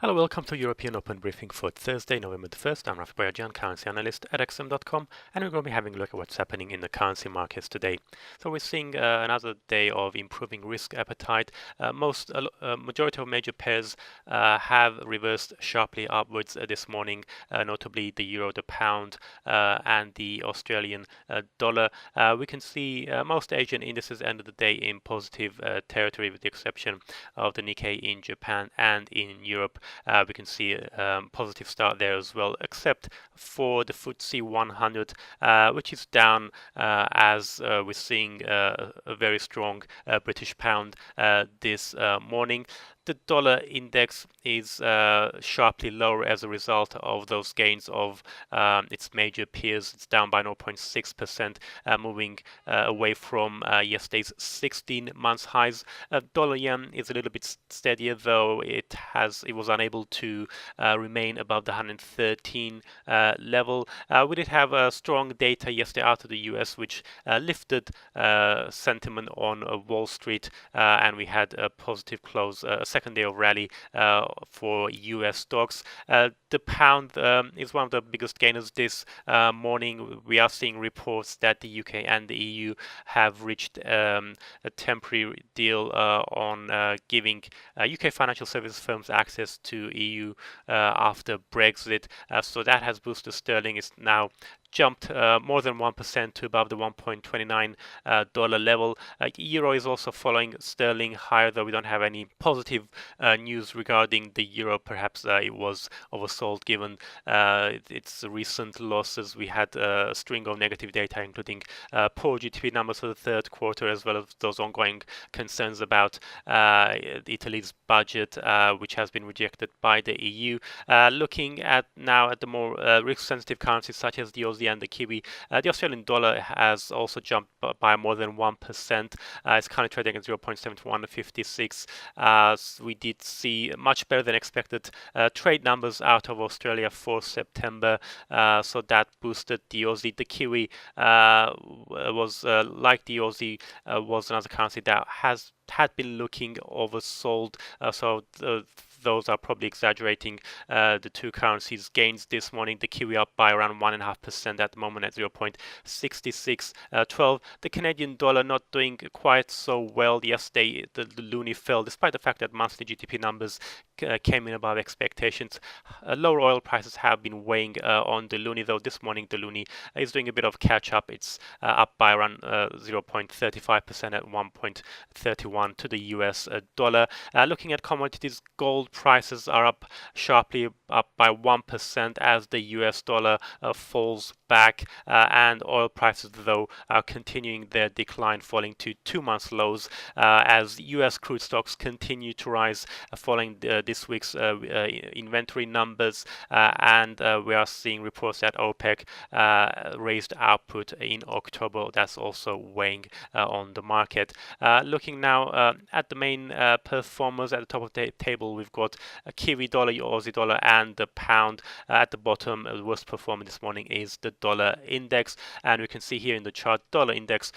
Hello, welcome to European Open Briefing for Thursday, November the 1st. I'm Rafi Boyajian, currency analyst at XM.com, and we're going to be having a look at what's happening in the currency markets today. So we're seeing another day of improving risk appetite. Majority of major pairs have reversed sharply upwards this morning, notably the euro, the pound, and the Australian dollar. We can see most Asian indices ended the day in positive territory, with the exception of the Nikkei in Japan and in Europe. We can see a positive start there as well, except for the FTSE 100, which is down as we're seeing a very strong British pound this morning. The dollar index is sharply lower as a result of those gains of its major peers. It's down by 0.6%, moving away from yesterday's 16-month highs. Dollar yen is a little bit steadier, though it was unable to remain above the 113 level. We did have strong data yesterday out of the US, which lifted sentiment on Wall Street, and we had a positive close, a second day of rally for US stocks. The pound is one of the biggest gainers this morning. We are seeing reports that the UK and the EU have reached a temporary deal on giving UK financial services firms access to EU after Brexit. So that has boosted sterling. It's now jumped more than 1% to above the $1.29 level. Euro is also following sterling higher, though we don't have any positive news regarding the euro. Perhaps it was oversold given its recent losses. We had a string of negative data, including poor GDP numbers for the third quarter, as well as those ongoing concerns about Italy's budget, which has been rejected by the EU. Looking at now at the more risk-sensitive currencies such as the Aussie and the Kiwi, the Australian dollar has also jumped by more than 1%. It's currently trading at 0.7156. We did see much better than expected trade numbers out of Australia for September, so that boosted the Aussie. The Kiwi was like the Aussie, was another currency that had been looking oversold, those are probably exaggerating the two currencies' gains this morning. The Kiwi up by around 1.5% at the moment at 0.6612. The Canadian dollar not doing quite so well. Yesterday, the loonie fell despite the fact that monthly GDP numbers came in above expectations. Lower oil prices have been weighing on the loonie, though this morning the loonie is doing a bit of catch up. It's up by around 0.35% at 1.31 to the US dollar. Looking at commodities, gold prices are up sharply, up by 1% as the US dollar falls back, and oil prices, though, are continuing their decline, falling to 2-month lows as US crude stocks continue to rise following this week's inventory numbers, and we are seeing reports that OPEC raised output in October. That's also weighing on the market. Looking now at the main performers at the top of the table, we've got a Kiwi dollar, Aussie dollar, and the pound. At the bottom, the worst performer this morning is the dollar index, and we can see here in the chart dollar index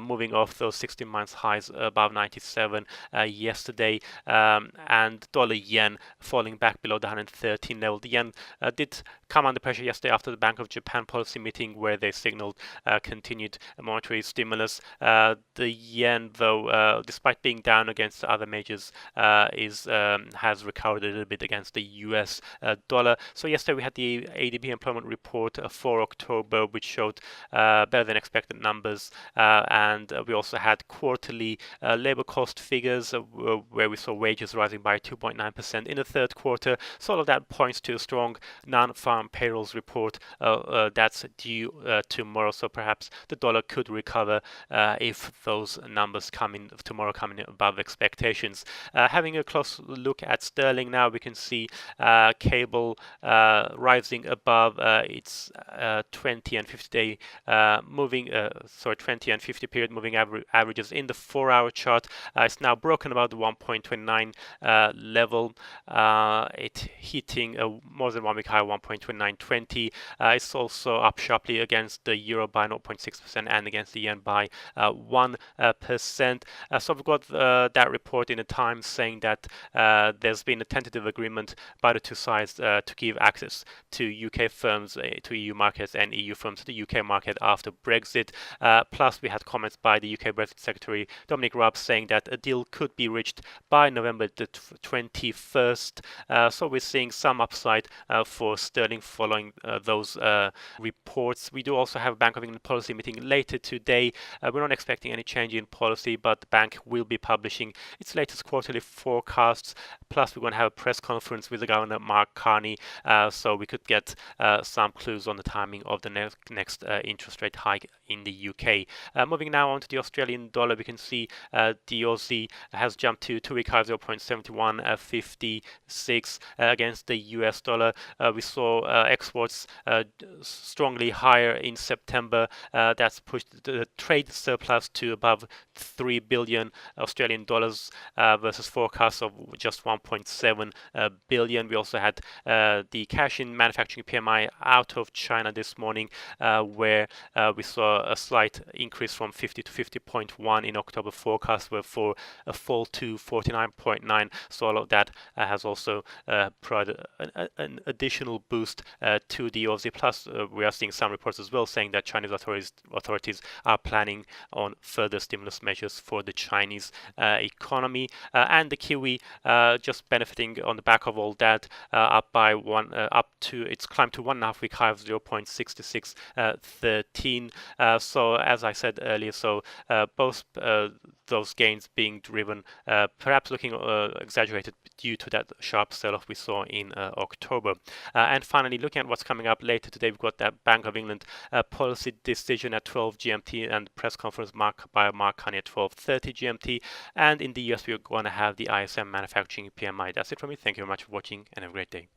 moving off those 16-month highs above 97 yesterday, and dollar yen falling back below the 113 level. The yen did come under pressure yesterday after the Bank of Japan policy meeting, where they signaled continued monetary stimulus. The yen, though, despite being down against other majors, has recovered a little bit against the US dollar. So yesterday we had the ADP employment report for October, which showed better than expected numbers, and we also had quarterly labor cost figures where we saw wages rising by 2.9% in the third quarter. So all of that points to a strong non-farm payrolls report that's due tomorrow. So perhaps the dollar could recover if those numbers come in above expectations. Having a close look at sterling now, we can see cable rising above its 20 and 50 day 20 and 50 period moving averages in the 4-hour chart. It's now broken about the 1.29 level. It hitting more than 1 week high, 1.2920. It's also up sharply against the euro by 0.6% and against the yen by 1%. So we've got that report in the Times saying that there's been a tentative agreement by the two sides to give access to UK firms to EU markets and EU firms to the UK market after Brexit. Plus, we had comments by the UK Brexit Secretary Dominic Raab saying that a deal could be reached by November the 21st. So we're seeing some upside for sterling following those reports. We do also have a Bank of England policy meeting later today. We're not expecting any change in policy, but the bank will be publishing its latest quarterly forecasts. Plus, we're going to have a press conference with the Governor Mark Carney, so we could get some clues on the timing of the next interest rate hike in the UK. Moving now on to the Australian dollar, we can see the Aussie has jumped to 2-week high 0.7156 against the US dollar. We saw exports strongly higher in September. That's pushed the trade surplus to above 3 billion Australian dollars versus forecasts of just 1.7 billion. We also had the cash in manufacturing PMI out of China this morning, where we saw a slight increase from 50 to 50.1 in October. Forecasts were for a fall to 49.9. So all of that has also provided an additional boost to the Aussie. Plus, we are seeing some reports as well saying that Chinese authorities are planning on further stimulus measures for the Chinese economy, and the Kiwi just benefiting on the back of all that, up to its climb to 1.5 week high of 0.6613. So as I said earlier, so both those gains being driven, perhaps looking exaggerated due to that sharp sell-off we saw in October. And finally, looking at what's coming up later today, we've got that Bank of England policy decision at 12 GMT and press conference by Mark Carney at 12:30 GMT. And in the US, we're going to have the ISM manufacturing PMI. That's it from me. Thank you very much for watching and have a great day.